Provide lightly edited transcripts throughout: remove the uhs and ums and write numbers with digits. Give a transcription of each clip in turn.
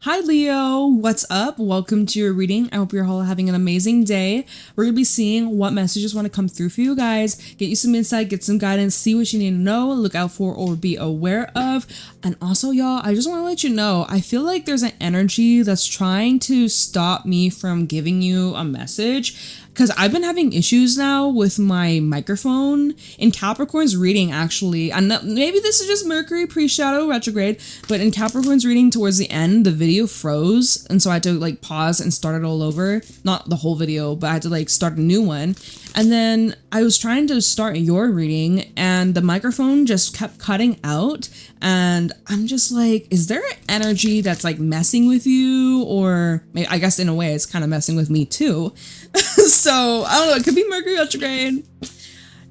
Hi Leo, what's up? Welcome to your reading. I hope you're all having an amazing day. We're going to be seeing what messages want to come through for you guys, get you some insight, get some guidance, see what you need to know, look out for, or be aware of. And also, y'all, I just want to let you know, I feel like there's an energy that's trying to stop me from giving you a message. Because I've been having issues now with my microphone in Capricorn's reading, actually. And maybe this is just Mercury pre-shadow retrograde, but in Capricorn's reading towards the end, the video froze. And so I had to like pause and start it all over. Not the whole video, but I had to like start a new one. And then I was trying to start your reading and the microphone just kept cutting out. And I'm just like, is there energy that's like messing with you? Or maybe, I guess in a way it's kind of messing with me too. So I don't know, it could be Mercury retrograde,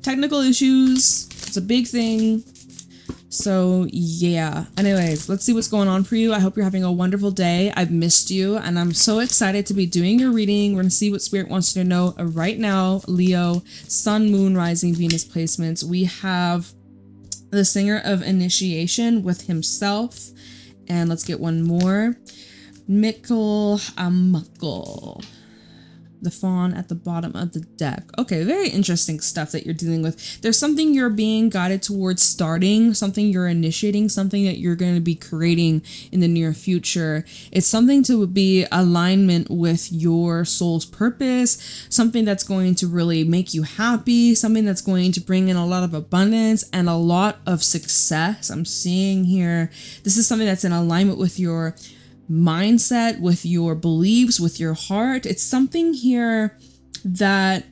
technical issues, it's a big thing. So yeah, anyways, let's see what's going on for you. I hope you're having a wonderful day. I've missed you and I'm so excited to be doing your reading. We're gonna see what Spirit wants you to know right now. Leo, Sun, Moon, Rising, Venus placements. We have the Singer of Initiation with himself. And let's get one more. Mikkel Amakkel. The fawn at the bottom of the deck. Okay, very interesting stuff that you're dealing with. There's something you're being guided towards starting, something you're initiating, something that you're going to be creating in the near future. It's something to be alignment with your soul's purpose, something that's going to really make you happy, something that's going to bring in a lot of abundance and a lot of success. I'm seeing here, this is something that's in alignment with your mindset, with your beliefs, with your heart. It's something here that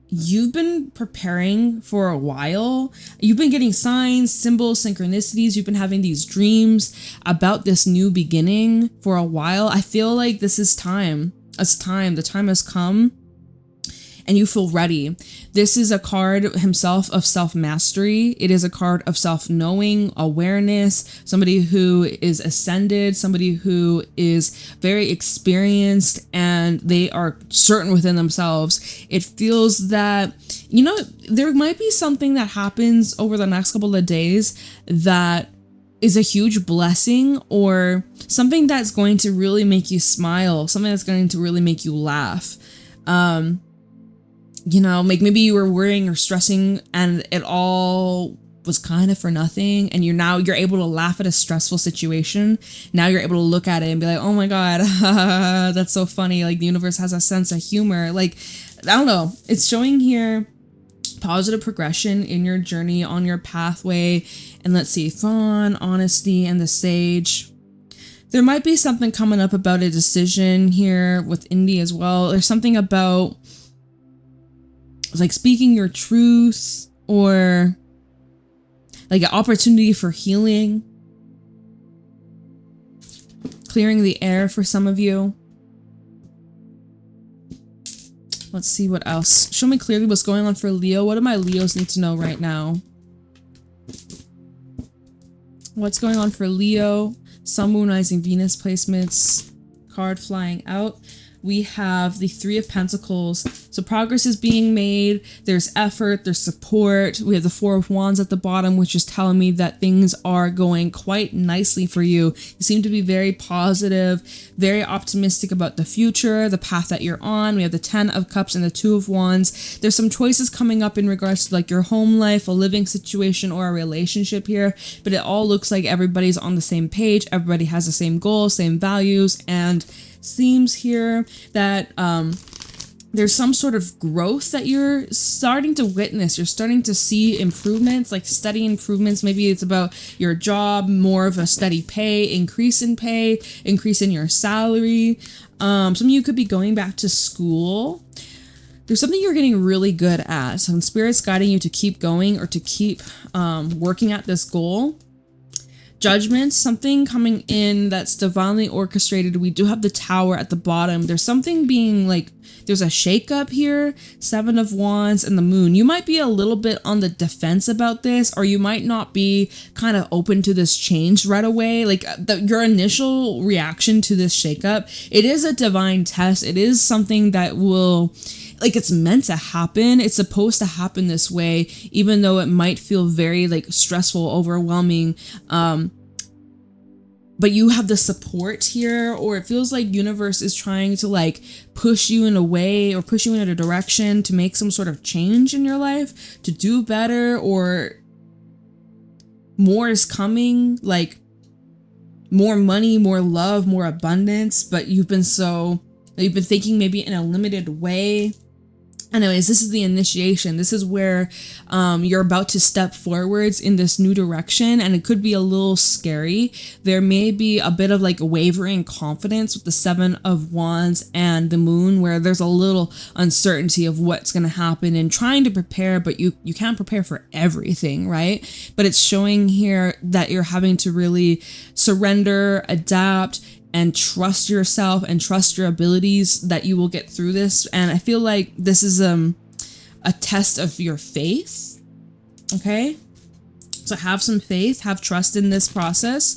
you've been preparing for a while. You've been getting signs, symbols, synchronicities. You've been having these dreams about this new beginning for a while. I feel like this is time. It's time. The time has come. And you feel ready. This is a card himself of self-mastery. It is a card of self-knowing, awareness, somebody who is ascended, somebody who is very experienced, and they are certain within themselves. It feels that, you know, there might be something that happens over the next couple of days that is a huge blessing, or something that's going to really make you smile, something that's going to really make you laugh. You know, like maybe you were worrying or stressing and it all was kind of for nothing, and you're able to laugh at a stressful situation. Now you're able to look at it and be like, oh my God, that's so funny. Like the universe has a sense of humor. Like, I don't know. It's showing here positive progression in your journey, on your pathway. And let's see, fun, honesty, and the sage. There might be something coming up about a decision here with Indy as well. There's something about like speaking your truth, or like an opportunity for healing, clearing the air for some of you. Let's see what else. Show me clearly what's going on for Leo. What do my Leos need to know right now? What's going on for Leo? Sun, Moon, Rising, Venus placements. Card flying out. We have the Three of Pentacles. So progress is being made. There's effort, there's support. We have the Four of Wands at the bottom, which is telling me that things are going quite nicely for you. You seem to be very positive, very optimistic about the future, the path that you're on. We have the Ten of Cups and the Two of Wands. There's some choices coming up in regards to like your home life, a living situation, or a relationship here. But it all looks like everybody's on the same page. Everybody has the same goals, same values, and seems here that there's some sort of growth that you're starting to witness. You're starting to see improvements, like steady improvements. Maybe it's about your job, more of a steady pay, increase in your salary. Some of you could be going back to school. There's something you're getting really good at. So Spirit's guiding you to keep going, or to keep working at this goal. Judgment, something coming in that's divinely orchestrated. We do have the Tower at the bottom. There's something being like, there's a shakeup here. Seven of Wands and the Moon. You might be a little bit on the defense about this, or you might not be kind of open to this change right away. Like your initial reaction to this shakeup, it is a divine test. It is something that will, like, it's meant to happen. It's supposed to happen this way, even though it might feel very like stressful, overwhelming. but you have the support here, or it feels like universe is trying to like push you in a way or push you in a direction to make some sort of change in your life, to do better, or more is coming, like more money, more love, more abundance, but you've been thinking maybe in a limited way. Anyways, this is the initiation. This is where you're about to step forwards in this new direction, and it could be a little scary. There may be a bit of like wavering confidence with the 7 of Wands and the Moon, where there's a little uncertainty of what's going to happen and trying to prepare, but you can't prepare for everything, right? But it's showing here that you're having to really surrender, adapt, and trust yourself and trust your abilities that you will get through this. And I feel like this is a test of your faith, okay? So have some faith, have trust in this process.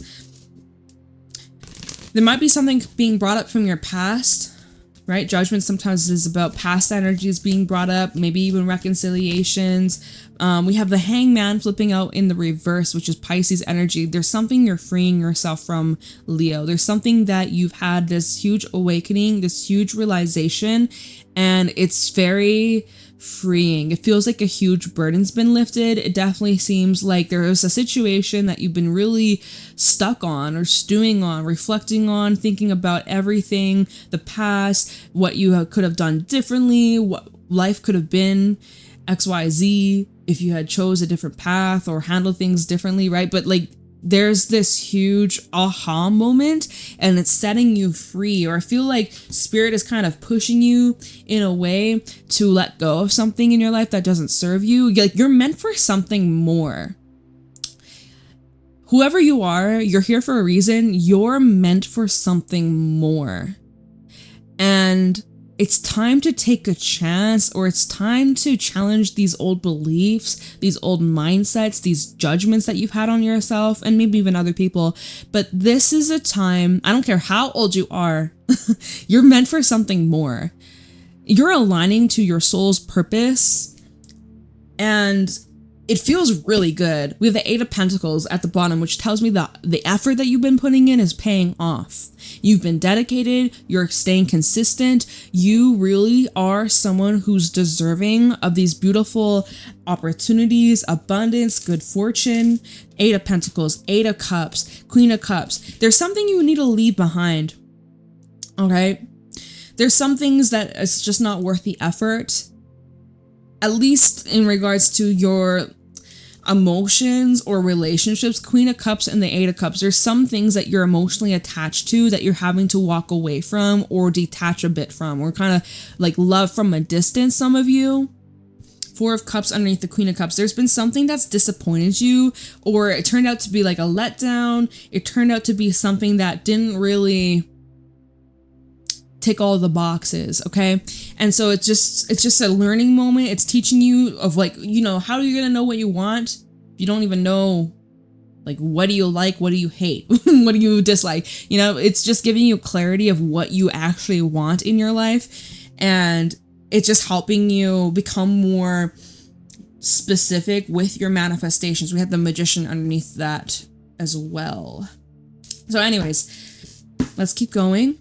There might be something being brought up from your past, right? Judgment sometimes is about past energies being brought up, maybe even reconciliations. We have the Hangman flipping out in the reverse, which is Pisces energy. There's something you're freeing yourself from, Leo. There's something that you've had this huge awakening, this huge realization, and it's very freeing. It feels like a huge burden's been lifted. It definitely seems like there is a situation that you've been really stuck on or stewing on, reflecting on, thinking about everything, the past, what you could have done differently, what life could have been, XYZ, if you had chose a different path or handled things differently, right? But like there's this huge aha moment and it's setting you free, or I feel like spirit is kind of pushing you in a way to let go of something in your life that doesn't serve you. You're meant for something more. Whoever you are, you're here for a reason. You're meant for something more. And it's time to take a chance, or it's time to challenge these old beliefs, these old mindsets, these judgments that you've had on yourself and maybe even other people. But this is a time, I don't care how old you are, you're meant for something more. You're aligning to your soul's purpose, and it feels really good. We have the 8 of Pentacles at the bottom, which tells me that the effort that you've been putting in is paying off. You've been dedicated, you're staying consistent. You really are someone who's deserving of these beautiful opportunities, abundance, good fortune. 8 of Pentacles, 8 of Cups, Queen of Cups. There's something you need to leave behind, okay? There's some things that it's just not worth the effort, at least in regards to your emotions or relationships. Queen of Cups and the 8 of Cups, there's some things that you're emotionally attached to that you're having to walk away from or detach a bit from, or kind of like love from a distance, some of you. 4 of Cups underneath the Queen of Cups. There's been something that's disappointed you, or it turned out to be like a letdown. It turned out to be something that didn't really tick all the boxes, okay? And so it's just a learning moment. It's teaching you of like, you know, how are you gonna know what you want? You don't even know, like, what do you like? What do you hate? What do you dislike? You know, it's just giving you clarity of what you actually want in your life. And it's just helping you become more specific with your manifestations. We had the Magician underneath that as well. So anyways, let's keep going.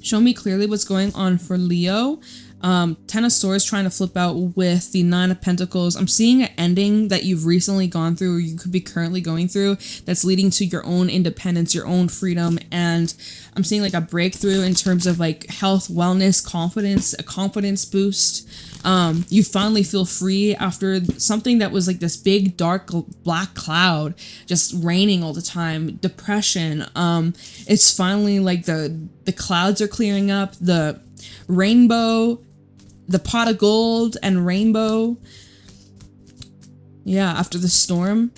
Show me clearly what's going on for Leo. 10 of Swords trying to flip out with the 9 of Pentacles. I'm seeing an ending that you've recently gone through, or you could be currently going through, that's leading to your own independence, your own freedom. And I'm seeing like a breakthrough in terms of like health, wellness, confidence, a confidence boost. You finally feel free after something that was like this big dark black cloud just raining all the time, depression. It's finally like the clouds are clearing up, the rainbow, the pot of gold and rainbow. Yeah, after the storm.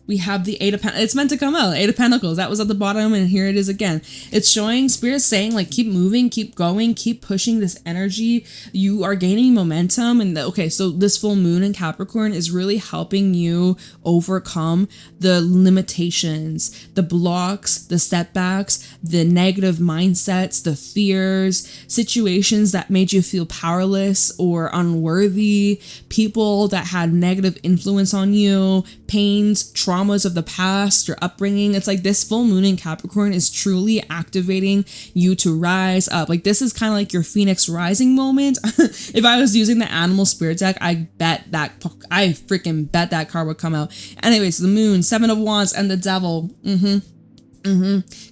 We have the 8 of Pentacles. It's meant to come out. 8 of Pentacles. That was at the bottom, and here it is again. It's showing, Spirit's saying, like, keep moving, keep going, keep pushing this energy. You are gaining momentum. And okay, so this full moon in Capricorn is really helping you overcome the limitations, the blocks, the setbacks, the negative mindsets, the fears, situations that made you feel powerless or unworthy, people that had negative influence on you, pains, traumas, traumas of the past, your upbringing. It's like this full moon in Capricorn is truly activating you to rise up. Like this is kind of like your Phoenix rising moment. If I was using the animal spirit deck, I freaking bet that card would come out. Anyways, the moon, 7 of Wands, and the devil.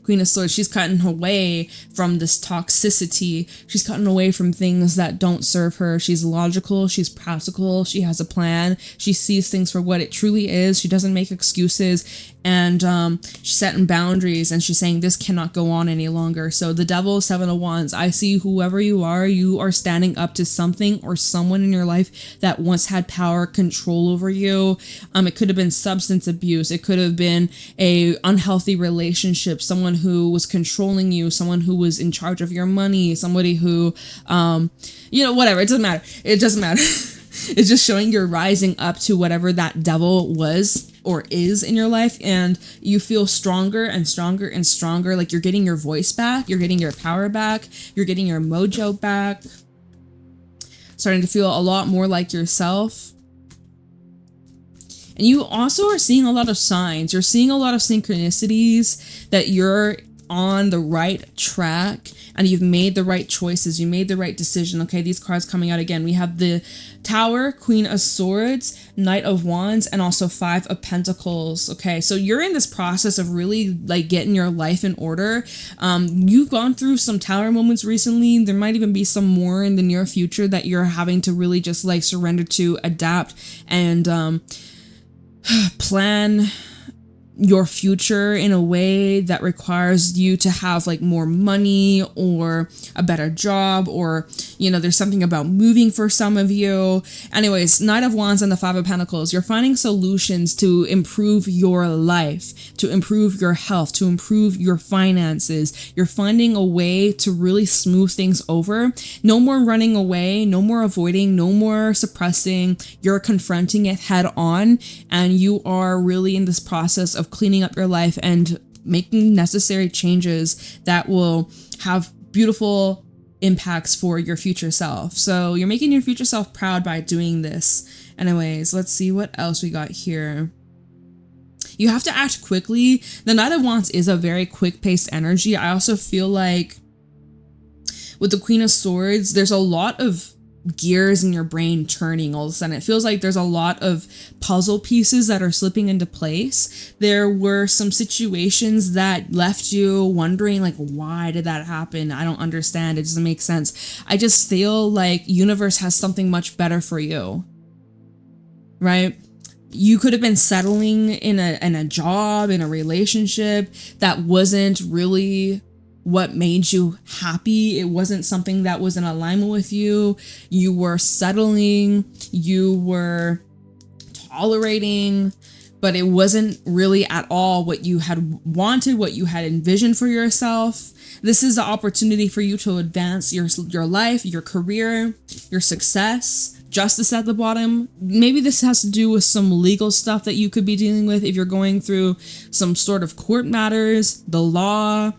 Queen of Swords, she's cutting away from this toxicity. She's cutting away from things that don't serve her. She's logical, she's practical, she has a plan. She sees things for what it truly is. She doesn't make excuses, and she's setting boundaries, and she's saying this cannot go on any longer. So the devil, 7 of Wands, I see whoever you are standing up to something or someone in your life that once had power, control over you. It could have been substance abuse. It could have been a unhealthy relationship, someone who was controlling you, someone who was in charge of your money, somebody who, whatever. It doesn't matter. It's just showing you're rising up to whatever that devil was or is in your life, and you feel stronger and stronger and stronger. Like you're getting your voice back, you're getting your power back, you're getting your mojo back, starting to feel a lot more like yourself. And you also are seeing a lot of signs. You're seeing a lot of synchronicities that you're on the right track and you've made the right choices. You made the right decision. Okay, these cards coming out again. We have the Tower, Queen of Swords, Knight of Wands, and also 5 of Pentacles. Okay, so you're in this process of really like getting your life in order. You've gone through some Tower moments recently. There might even be some more in the near future that you're having to really just like surrender to, adapt, and plan your future in a way that requires you to have like more money or a better job, or there's something about moving for some of you. Anyways, Knight of Wands and the 5 of Pentacles, you're finding solutions to improve your life, to improve your health, to improve your finances. You're finding a way to really smooth things over. No more running away, no more avoiding, no more suppressing. You're confronting it head on, and you are really in this process of cleaning up your life and making necessary changes that will have beautiful impacts for your future self. So you're making your future self proud by doing this. Anyways, let's see what else we got here. You have to act quickly. The Knight of Wands is a very quick-paced energy. I also feel like with the Queen of Swords, there's a lot of gears in your brain turning all of a sudden. It feels like there's a lot of puzzle pieces that are slipping into place. There were some situations that left you wondering like, why did that happen? I don't understand. It doesn't make sense. I just feel like universe has something much better for you, right? You could have been settling in a job, in a relationship that wasn't really what made you happy. It wasn't something that was in alignment with you. You were settling, you were tolerating, but it wasn't really at all what you had wanted, what you had envisioned for yourself. This is the opportunity for you to advance your life, your career, your success. Justice at the bottom. Maybe this has to do with some legal stuff that you could be dealing with if you're going through some sort of court matters, the law.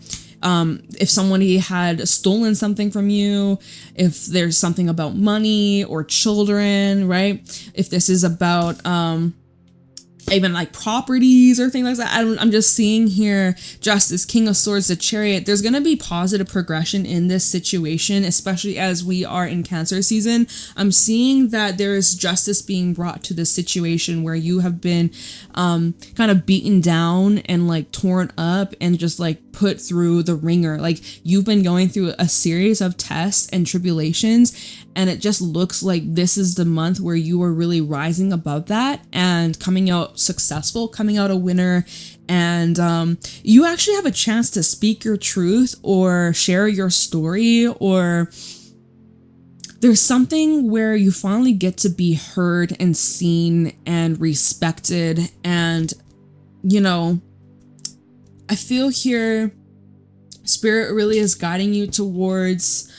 If somebody had stolen something from you, if there's something about money or children, right? If this is about even like properties or things like that. I'm just seeing here Justice, King of Swords, the Chariot. There's going to be positive progression in this situation, especially as we are in Cancer season. I'm seeing that there is justice being brought to this situation where you have been kind of beaten down and like torn up and just like put through the ringer. Like you've been going through a series of tests and tribulations, and it just looks like this is the month where you are really rising above that and coming out successful, coming out a winner. And you actually have a chance to speak your truth or share your story, or there's something where you finally get to be heard and seen and respected. And, I feel here Spirit really is guiding you towards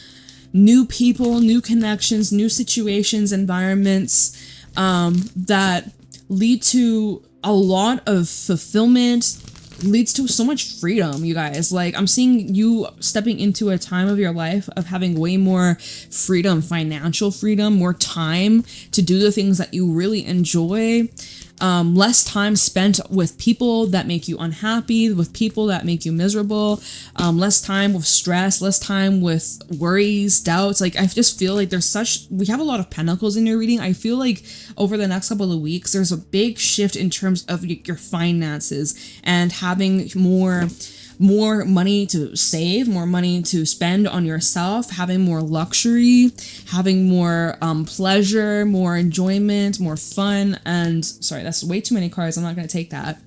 new people, new connections, new situations, environments that lead to a lot of fulfillment, leads to so much freedom, you guys. Like I'm seeing you stepping into a time of your life of having way more freedom, financial freedom, more time to do the things that you really enjoy. less time spent with people that make you unhappy, with people that make you miserable, less time with stress, less time with worries, doubts. Like, I just feel like we have a lot of pentacles in your reading. I feel like over the next couple of weeks, there's a big shift in terms of your finances and having more money to save, more money to spend on yourself, having more luxury, having more pleasure, more enjoyment, more fun. And sorry, that's way too many cards. I'm not going to take that.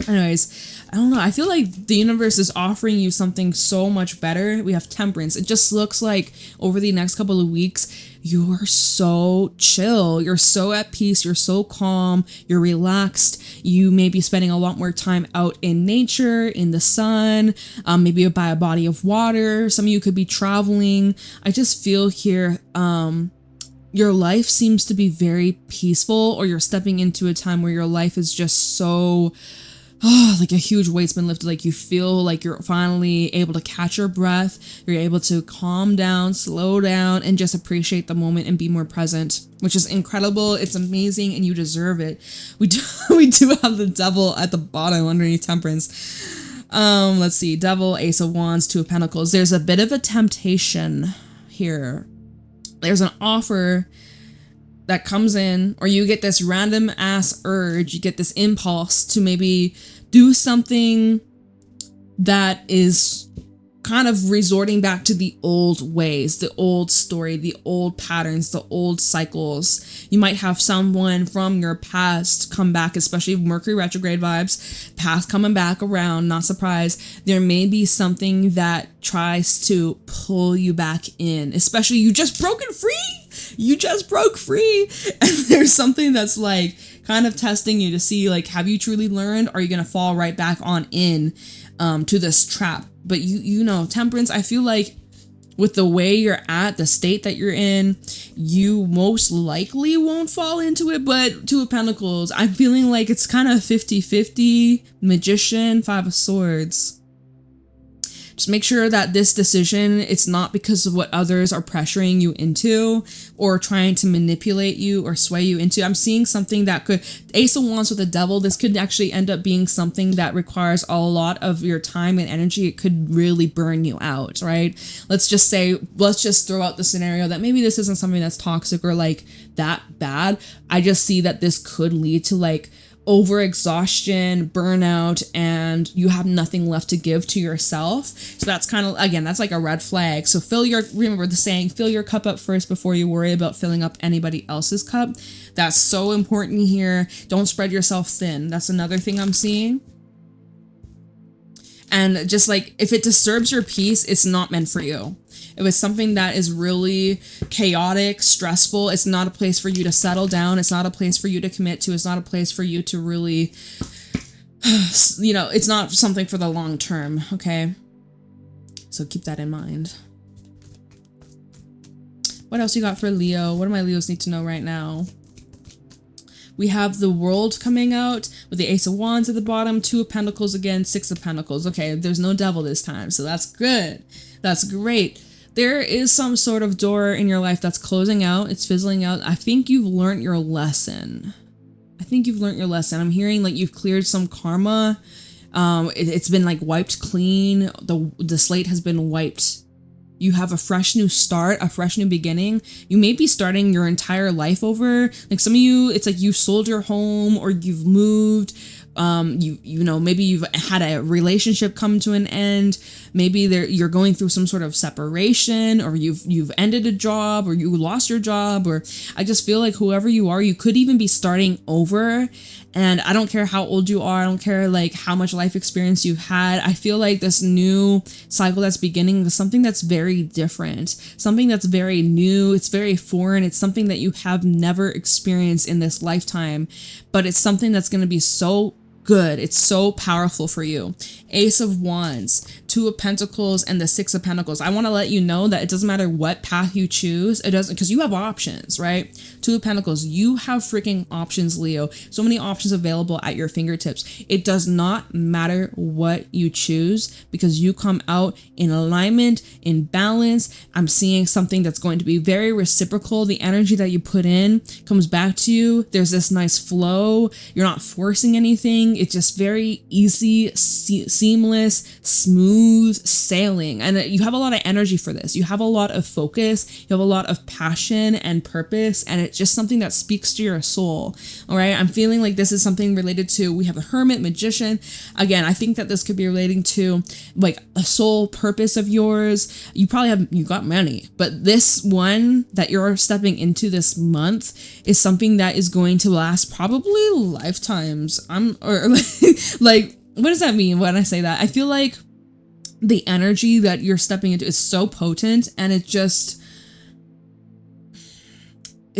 Anyways, I don't know. I feel like the universe is offering you something so much better. We have temperance. It just looks like over the next couple of weeks, you're so chill. You're so at peace. You're so calm. You're relaxed. You may be spending a lot more time out in nature, in the sun, maybe by a body of water. Some of you could be traveling. I just feel here, your life seems to be very peaceful, or you're stepping into a time where your life is just so... like a huge weight's been lifted. Like, you feel like you're finally able to catch your breath. You're able to calm down, slow down, and just appreciate the moment and be more present, which is incredible. It's amazing, and you deserve it. We do have the devil at the bottom underneath temperance. Let's see. Devil, Ace of Wands, Two of Pentacles. There's a bit of a temptation here. There's an offer that comes in, or you get this random ass urge, you get this impulse to maybe do something that is kind of resorting back to the old ways, the old story, the old patterns, the old cycles. You might have someone from your past come back, especially Mercury retrograde vibes, past coming back around, not surprised. There may be something that tries to pull you back in, especially you just broken free. You just broke free, and there's something that's like kind of testing you to see, like, have you truly learned? Or are you gonna fall right back on in to this trap? But you know, temperance, I feel like with the way you're at, the state that you're in, you most likely won't fall into it. But Two of Pentacles, I'm feeling like it's kind of 50-50. Magician, Five of Swords. Just make sure that this decision, it's not because of what others are pressuring you into or trying to manipulate you or sway you into. I'm seeing something that could, Ace of Wands with the devil, this could actually end up being something that requires a lot of your time and energy. It could really burn you out, right? Let's just throw out the scenario that maybe this isn't something that's toxic or like that bad. I just see that this could lead to like overexhaustion, burnout, and you have nothing left to give to yourself. So that's kind of, again, that's like a red flag. So remember the saying, fill your cup up first before you worry about filling up anybody else's cup. That's so important here. Don't spread yourself thin. That's another thing I'm seeing. And just like, if it disturbs your peace, it's not meant for you. If it's something that is really chaotic, stressful, it's not a place for you to settle down. It's not a place for you to commit to. It's not a place for you to really, you know, it's not something for the long term, okay? So keep that in mind. What else you got for Leo? What do my Leos need to know right now? We have the World coming out with the Ace of Wands at the bottom, Two of Pentacles again, Six of Pentacles. Okay, there's no devil this time, so that's good. That's great. There is some sort of door in your life that's closing out. It's fizzling out. I think you've learned your lesson. I'm hearing like you've cleared some karma. It's been like wiped clean. The slate has been wiped. You have a fresh new start, a fresh new beginning. You may be starting your entire life over. Like some of you, it's like you sold your home or you've moved. You know, maybe you've had a relationship come to an end. Maybe you're going through some sort of separation, or you've ended a job, or you lost your job, or I just feel like whoever you are, you could even be starting over. And I don't care how old you are. I don't care like how much life experience you've had. I feel like this new cycle that's beginning is something that's very different, something that's very new. It's very foreign. It's something that you have never experienced in this lifetime, but it's something that's going to be so good. It's so powerful for you. Ace of Wands, Two of Pentacles, and the Six of Pentacles. I want to let you know that it doesn't matter what path you choose. It doesn't, because you have options, right? Two of Pentacles, you have freaking options, Leo. So many options available at your fingertips. It does not matter what you choose because you come out in alignment, in balance. I'm seeing something that's going to be very reciprocal. The energy that you put in comes back to you. There's this nice flow. You're not forcing anything. It's just very easy, seamless, smooth sailing. And you have a lot of energy for this. You have a lot of focus. You have a lot of passion and purpose. And it's just something that speaks to your soul. All right. I'm feeling like this is something related to, we have a hermit, magician. Again, I think that this could be relating to like a soul purpose of yours. You got many, but this one that you're stepping into this month is something that is going to last probably lifetimes. Like, what does that mean when I say that? I feel like the energy that you're stepping into is so potent, and it's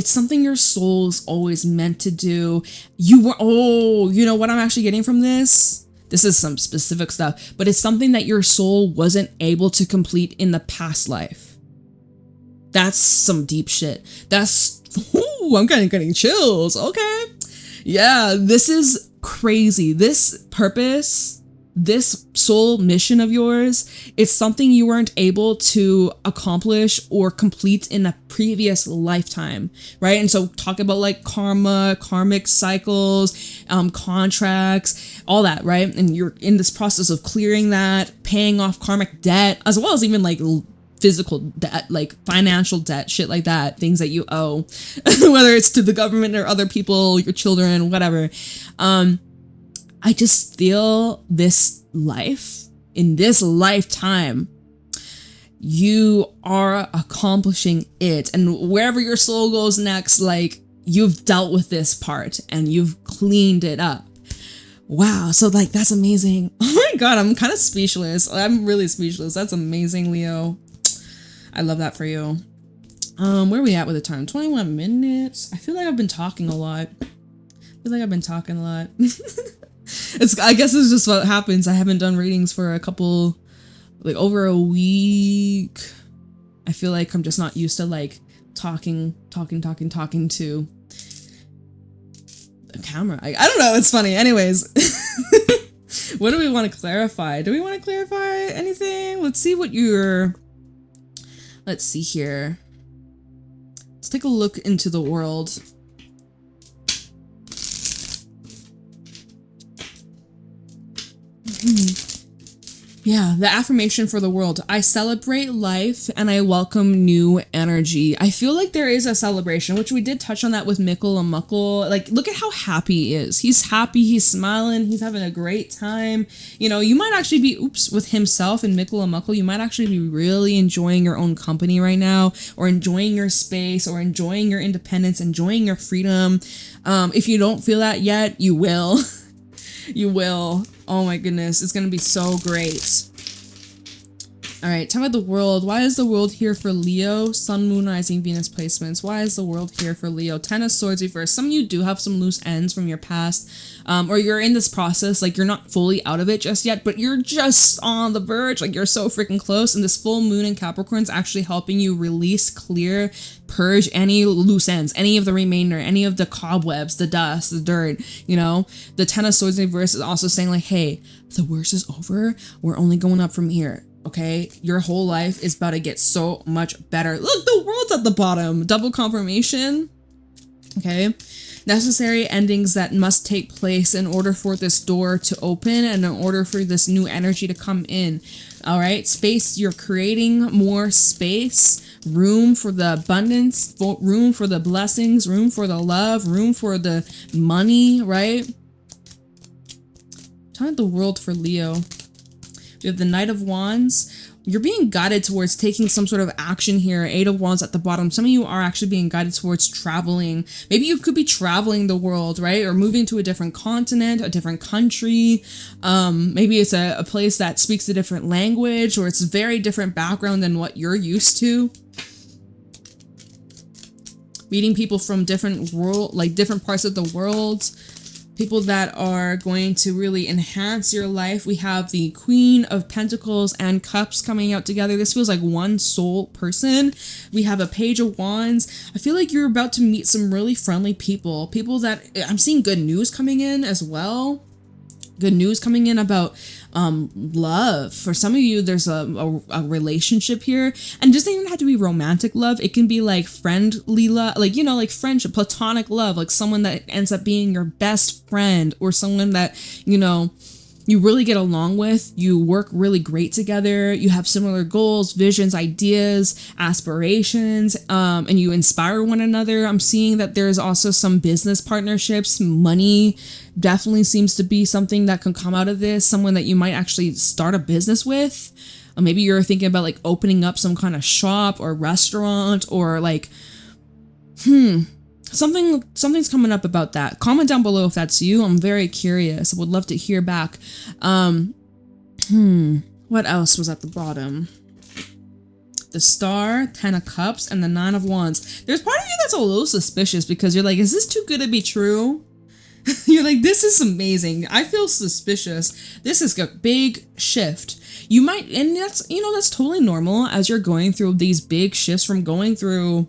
something your soul's always meant to do. You know what I'm actually getting from this? This is some specific stuff, but it's something that your soul wasn't able to complete in the past life. That's some deep shit. I'm kind of getting chills. Okay. Yeah, this is crazy. This purpose, this soul mission of yours, it's something you weren't able to accomplish or complete in a previous lifetime, right? And so talk about like karma, karmic cycles, contracts, all that, right? And you're in this process of clearing that, paying off karmic debt, as well as even like physical debt, like financial debt, shit like that, things that you owe, whether it's to the government or other people, your children, whatever. I just feel this life, in this lifetime, you are accomplishing it. And wherever your soul goes next, like you've dealt with this part and you've cleaned it up. Wow. So like, that's amazing. Oh my God, I'm kind of speechless. I'm really speechless. That's amazing, Leo. I love that for you. Where are we at with the time? 21 minutes. I feel like I've been talking a lot. I guess it's just what happens. I haven't done readings for over a week. I feel like I'm just not used to like talking to a camera. I don't know. It's funny. Anyways, what do we want to clarify? Do we want to clarify anything? Let's see here. Let's take a look into the world. Yeah, the affirmation for the world. I celebrate life and I welcome new energy. I feel like there is a celebration, which we did touch on that with Mikkel and Muckle. Like, look at how happy he is. He's happy, he's smiling, he's having a great time. You know, you might actually be, with himself and Mikkel and Muckle, you might actually be really enjoying your own company right now, or enjoying your space, or enjoying your independence, enjoying your freedom. If you don't feel that yet, you will. You will. Oh my goodness, it's gonna be so great. All right, tell me the world. Why is the world here for Leo? Sun, Moon, Rising, Venus placements. Why is the world here for Leo? Ten of Swords reversed. Some of you do have some loose ends from your past, or you're in this process, like you're not fully out of it just yet, but you're just on the verge, like you're so freaking close. And this full moon in Capricorn is actually helping you release, clear, purge any loose ends, any of the remainder, any of the cobwebs, the dust, the dirt, you know? The Ten of Swords reversed is also saying like, hey, the worst is over. We're only going up from here. Okay, your whole life is about to get so much better. Look, the world's at the bottom. Double confirmation. Okay, necessary endings that must take place in order for this door to open and in order for this new energy to come in. All right, space, you're creating more space, room for the abundance, room for the blessings, room for the love, room for the money, right? Time the world for Leo. We have the Knight of Wands. You're being guided towards taking some sort of action here. Eight of Wands at the bottom. Some of you are actually being guided towards traveling. Maybe you could be traveling the world, right? Or moving to a different continent, a different country. Maybe it's a place that speaks a different language, or it's a very different background than what you're used to. Meeting people from different parts of the world. people that are going to really enhance your life. We have the Queen of Pentacles and Cups coming out together. This feels like one soul person. We have a Page of Wands. I feel like you're about to meet some really friendly people. People that I'm seeing good news coming in as well. Good news coming in about love. For some of you, there's a relationship here, and it doesn't even have to be romantic love. It can be like friendly love, like, you know, like friendship, platonic love, like someone that ends up being your best friend, or someone that, you know, you really get along with, you work really great together, you have similar goals, visions, ideas, aspirations, and you inspire one another. I'm seeing that there's also some business partnerships. Money definitely seems to be something that can come out of this, someone that you might actually start a business with. Or maybe you're thinking about like opening up some kind of shop or restaurant, or like, something's coming up about that. Comment down below if that's you. I'm very curious. I would love to hear back. What else was at the bottom? The Star, 10 of Cups, and the 9 of Wands. There's part of you that's a little suspicious because you're like, is this too good to be true? You're like, this is amazing. I feel suspicious. This is a big shift. You might, and that's, you know, that's totally normal as you're going through these big shifts from going through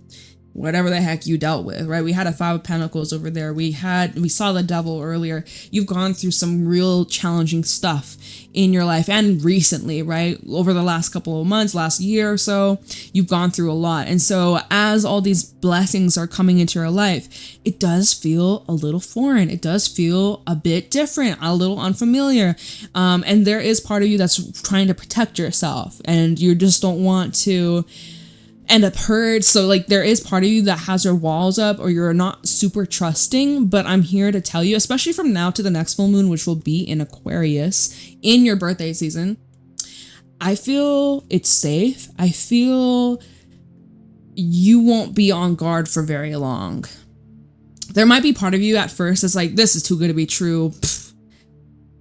whatever the heck you dealt with, right? We had a 5 of Pentacles over there. We saw the Devil earlier. You've gone through some real challenging stuff in your life, and recently, right? Over the last couple of months, last year or so, you've gone through a lot. And so as all these blessings are coming into your life, it does feel a little foreign. It does feel a bit different, a little unfamiliar. And there is part of you that's trying to protect yourself, and you just don't want to end up hurt. So like there is part of you that has your walls up, or you're not super trusting. But I'm here to tell you, especially from now to the next full moon, which will be in Aquarius in your birthday season, I feel it's safe. I feel you won't be on guard for very long. There might be part of you at first that's like, this is too good to be true.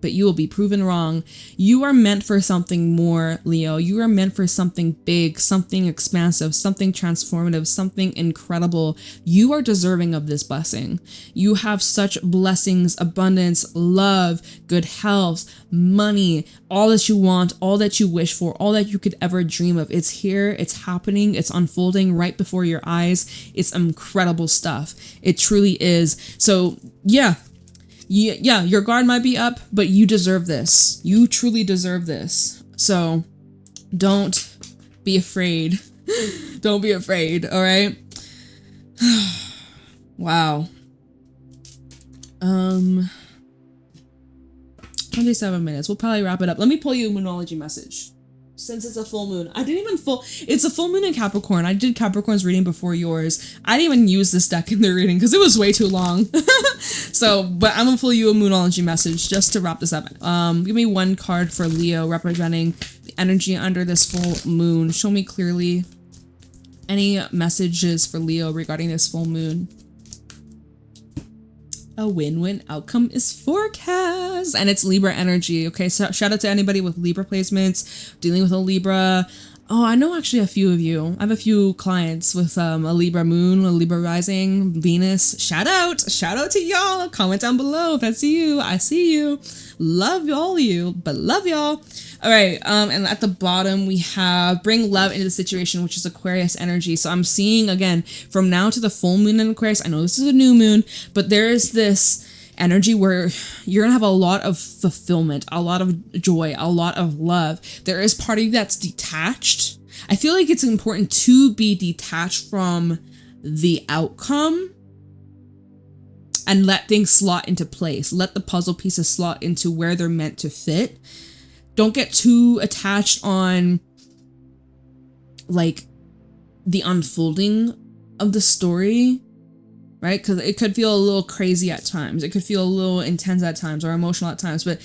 But you will be proven wrong. You are meant for something more, Leo. You are meant for something big, something expansive, something transformative, something incredible. You are deserving of this blessing. You have such blessings, abundance, love, good health, money, all that you want, all that you wish for, all that you could ever dream of. It's here, it's happening, it's unfolding right before your eyes. It's incredible stuff. It truly is. So yeah, your guard might be up, but you deserve this. You truly deserve this. So don't be afraid. Don't be afraid, all right? Wow. 27 minutes. We'll probably wrap it up. Let me pull you a Moonology message. Since it's a full moon. It's a full moon in Capricorn. I did Capricorn's reading before yours. I didn't even use this deck in the reading because it was way too long. So, but I'm gonna pull you a Moonology message just to wrap this up. Give me one card for Leo representing the energy under this full moon. Show me clearly any messages for Leo regarding this full moon. A win-win outcome is forecast, and it's Libra energy. Okay, so shout out to anybody with Libra placements, dealing with a Libra. Oh, I know actually a few of you. I have a few clients with a Libra moon, a Libra rising, Venus. Shout out to y'all. Comment down below if that's you. I see you. Love all you, but love y'all. All right, and at the bottom we have bring love into the situation, which is Aquarius energy. So I'm seeing, again, from now to the full moon in Aquarius, I know this is a new moon, but there is this energy where you're gonna have a lot of fulfillment, a lot of joy, a lot of love. There is part of you that's detached. I feel like it's important to be detached from the outcome and let things slot into place. Let the puzzle pieces slot into where they're meant to fit. Don't get too attached on like the unfolding of the story, right? Because it could feel a little crazy at times. It could feel a little intense at times or emotional at times. But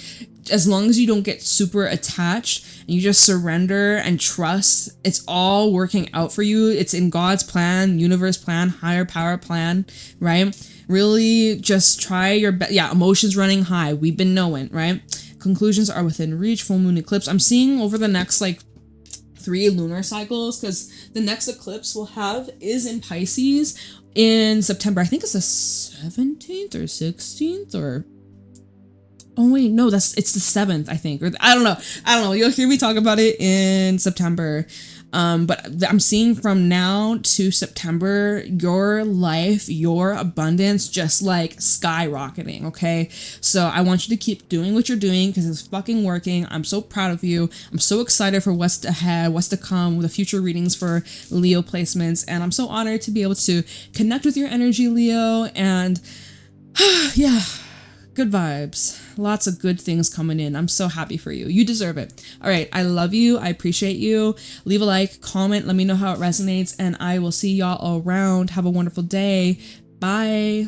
as long as you don't get super attached and you just surrender and trust, it's all working out for you. It's in God's plan, universe plan, higher power plan, right? Really just try your best. Yeah, emotions running high. We've been knowing, right? Conclusions are within reach. Full moon eclipse. I'm seeing over the next like 3 lunar cycles, because the next eclipse we'll have is in Pisces in September. I think it's the 17th or 16th, or Oh wait, no, it's the 7th, I think. Or I don't know. You'll hear me talk about it in September. But I'm seeing from now to September, your life, your abundance just like skyrocketing, okay? So I want you to keep doing what you're doing because it's fucking working. I'm so proud of you. I'm so excited for what's ahead, what's to come, with the future readings for Leo placements. And I'm so honored to be able to connect with your energy, Leo. And yeah, good vibes. Lots of good things coming in. I'm so happy for you. You deserve it. All right. I love you. I appreciate you. Leave a like, comment. Let me know how it resonates. And I will see y'all around. Have a wonderful day. Bye.